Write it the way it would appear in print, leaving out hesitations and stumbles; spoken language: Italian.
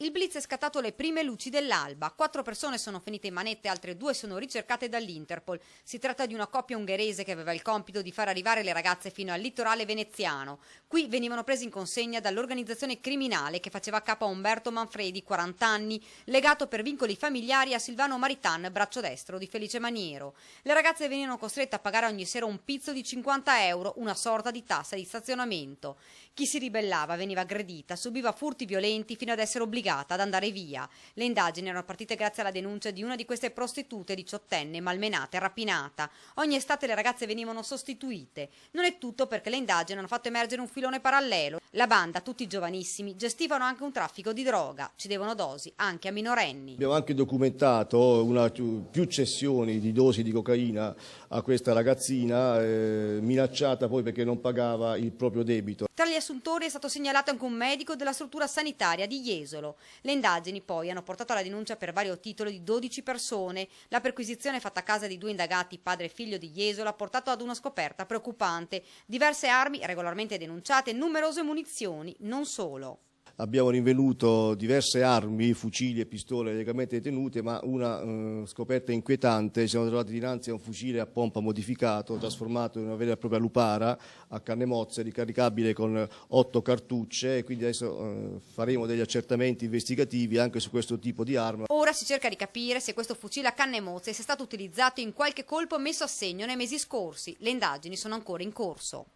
Il blitz è scattato alle prime luci dell'alba. 4 persone sono finite in manette, altre 2 sono ricercate dall'Interpol. Si tratta di una coppia ungherese che aveva il compito di far arrivare le ragazze fino al litorale veneziano. Qui venivano presi in consegna dall'organizzazione criminale che faceva capo a Umberto Manfredi, 40 anni, legato per vincoli familiari a Silvano Maritan, braccio destro di Felice Maniero. Le ragazze venivano costrette a pagare ogni sera un pizzo di 50 euro, una sorta di tassa di stazionamento. Chi si ribellava veniva aggredita, subiva furti violenti fino ad essere obbligata ad andare via. Le indagini erano partite grazie alla denuncia di una di queste prostitute diciottenne malmenata e rapinata. Ogni estate le ragazze venivano sostituite. Non è tutto, perché le indagini hanno fatto emergere un filone parallelo. La banda, tutti giovanissimi, gestivano anche un traffico di droga. Ci devono dosi anche a minorenni. Abbiamo anche documentato più cessioni di dosi di cocaina a questa ragazzina, minacciata poi perché non pagava il proprio debito. Tra gli assuntori è stato segnalato anche un medico della struttura sanitaria di Jesolo. Le indagini poi hanno portato alla denuncia per vario titolo di 12 persone. La perquisizione fatta a casa di 2 indagati, padre e figlio di Jesolo, ha portato ad una scoperta preoccupante. Diverse armi regolarmente denunciate, numerose munizioni, non solo. Abbiamo rinvenuto diverse armi, fucili e pistole legalmente detenute, ma una scoperta inquietante: ci siamo trovati dinanzi a un fucile a pompa modificato, trasformato in una vera e propria lupara a canne mozze, ricaricabile con 8 cartucce, e quindi adesso faremo degli accertamenti investigativi anche su questo tipo di arma. Ora si cerca di capire se questo fucile a canne mozze sia stato utilizzato in qualche colpo messo a segno nei mesi scorsi. Le indagini sono ancora in corso.